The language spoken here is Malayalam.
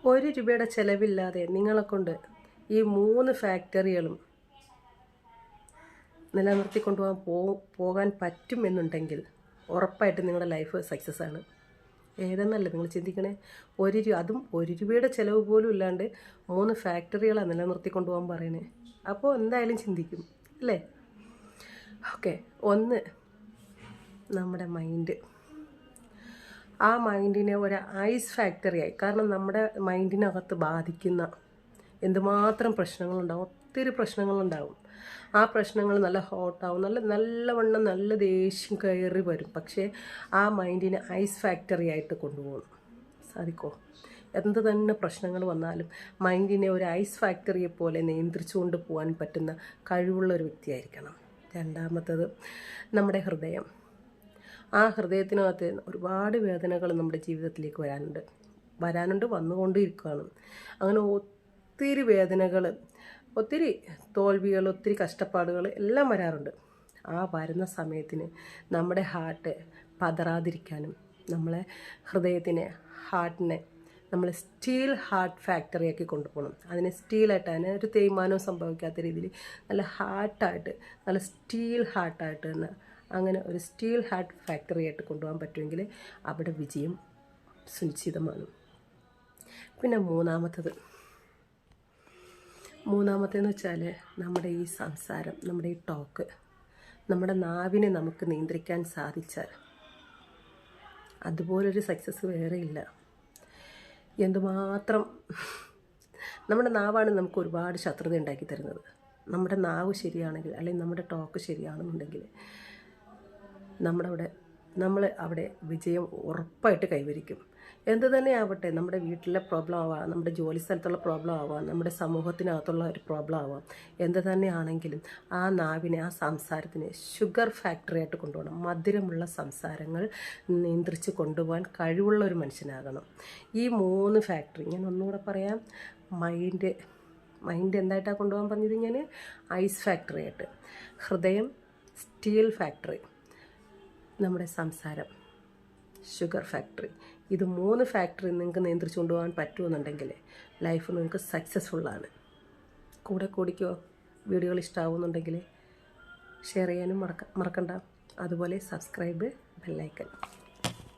ഒരു രൂപയുടെ ചിലവില്ലാതെ നിങ്ങളെക്കൊണ്ട് ഈ 3 ഫാക്ടറികളും പോകാൻ പറ്റുമെന്നുണ്ടെങ്കിൽ ഉറപ്പായിട്ട് നിങ്ങളുടെ ലൈഫ് സക്സസ് ആണ്. ഏതെന്നല്ല നിങ്ങൾ ചിന്തിക്കണേ. അതും 1 രൂപയുടെ ചിലവ് പോലും ഇല്ലാണ്ട് 3 ഫാക്ടറികളാണ് നിലനിർത്തിക്കൊണ്ടുപോകാൻ പറയണേ. അപ്പോൾ എന്തായാലും ചിന്തിക്കും അല്ലേ? ഓക്കെ, ഒന്ന് നമ്മുടെ മൈൻഡ്. ആ മൈൻഡിനെ ഒരു ഐസ് ഫാക്ടറിയായി. കാരണം നമ്മുടെ മൈൻഡിനകത്ത് ബാധിക്കുന്ന എന്തുമാത്രം പ്രശ്നങ്ങളുണ്ടാവും, ഒത്തിരി പ്രശ്നങ്ങളുണ്ടാവും. ആ പ്രശ്നങ്ങൾ നല്ല ഹോട്ടാവും, നല്ലവണ്ണം നല്ല ദേഷ്യം കയറി വരും. പക്ഷേ ആ മൈൻഡിനെ ഐസ് ഫാക്ടറി ആയിട്ട് കൊണ്ടുപോകണം. സാധിക്കുമോ? എന്ത് തന്നെ പ്രശ്നങ്ങൾ വന്നാലും മൈൻഡിനെ ഒരു ഐസ് ഫാക്ടറിയെ പോലെ നിയന്ത്രിച്ചുകൊണ്ട് പോകാൻ പറ്റുന്ന കഴിവുള്ള ഒരു വ്യക്തിയായിരിക്കണം. രണ്ടാമത്തത് നമ്മുടെ ഹൃദയം. ആ ഹൃദയത്തിനകത്ത് ഒരുപാട് വേദനകൾ നമ്മുടെ ജീവിതത്തിലേക്ക് വരാനുണ്ട് വന്നുകൊണ്ടിരിക്കുകയാണ്. അങ്ങനെ ഒത്തിരി വേദനകൾ, ഒത്തിരി തോൽവികൾ, ഒത്തിരി കഷ്ടപ്പാടുകൾ എല്ലാം വരാറുണ്ട്. ആ വരുന്ന സമയത്തിന് നമ്മുടെ ഹാർട്ട് പതറാതിരിക്കാനും നമ്മളെ ഹാർട്ടിനെ നമ്മൾ സ്റ്റീൽ ഹാർട്ട് ഫാക്ടറിയാക്കി കൊണ്ടുപോകണം. അതിനെ സ്റ്റീലായിട്ട്, അതിന് ഒരു തേയ്മാനവും സംഭവിക്കാത്ത രീതിയിൽ നല്ല ഹാർട്ടായിട്ട്, നല്ല സ്റ്റീൽ ഹാർട്ടായിട്ട് തന്നെ അങ്ങനെ ഒരു സ്റ്റീൽ ഹാർട്ട് ഫാക്ടറി ആയിട്ട് കൊണ്ടുപോകാൻ പറ്റുമെങ്കിൽ അവിടെ വിജയം സുനിശ്ചിതമാണ്. പിന്നെ മൂന്നാമത്തേന്ന് വെച്ചാൽ നമ്മുടെ ഈ സംസാരം, നമ്മുടെ ഈ ടോക്ക്, നമ്മുടെ നാവിനെ നമുക്ക് നിയന്ത്രിക്കാൻ സാധിച്ചാൽ അതുപോലൊരു സക്സസ് വേറെ ഇല്ല. എന്തുമാത്രം നമ്മുടെ നാവാണ് നമുക്ക് ഒരുപാട് ശത്രുത ഉണ്ടാക്കി തരുന്നത്. നമ്മുടെ നാവ് ശരിയാണെങ്കിൽ, അല്ലെങ്കിൽ നമ്മുടെ ടോക്ക് ശരിയാണെന്നുണ്ടെങ്കിൽ നമ്മൾ അവിടെ വിജയം ഉറപ്പായിട്ട് കൈവരിക്കും. എന്ത് തന്നെ ആവട്ടെ, നമ്മുടെ വീട്ടിലെ പ്രോബ്ലം ആവാം, നമ്മുടെ ജോലി സ്ഥലത്തുള്ള പ്രോബ്ലം ആവാം, നമ്മുടെ സമൂഹത്തിനകത്തുള്ള ഒരു പ്രോബ്ലം ആവാം, എന്ത് തന്നെയാണെങ്കിലും ആ നാവിനെ, ആ സംസാരത്തിനെ ഷുഗർ ഫാക്ടറി ആയിട്ട് കൊണ്ടുപോകണം. മധുരമുള്ള സംസാരങ്ങൾ നിയന്ത്രിച്ച് കൊണ്ടുപോകാൻ കഴിവുള്ള ഒരു മനുഷ്യനാകണം. ഈ 3 ഫാക്ടറി ഞാൻ ഒന്നുകൂടെ പറയാം. മൈൻഡ് എന്തായിട്ടാണ് കൊണ്ടുപോകാൻ പറഞ്ഞത് ഞാൻ? ഐസ് ഫാക്ടറി ആയിട്ട്. ഹൃദയം സ്റ്റീൽ ഫാക്ടറി, നമ്മുടെ സംസാരം ഷുഗർ ഫാക്ടറി. ഇത് 3 ഫാക്ടറി നിങ്ങൾക്ക് നിയന്ത്രിച്ചു കൊണ്ടുപോകാൻ പറ്റുമെന്നുണ്ടെങ്കിൽ ലൈഫ് നിങ്ങൾക്ക് സക്സസ്ഫുള്ളാണ്. കൂടിക്കോ. വീഡിയോകൾ ഇഷ്ടമാവുന്നുണ്ടെങ്കിൽ ഷെയർ ചെയ്യാനും മറക്കണ്ട. അതുപോലെ സബ്സ്ക്രൈബ്, ബെല്ലൈക്കൺ.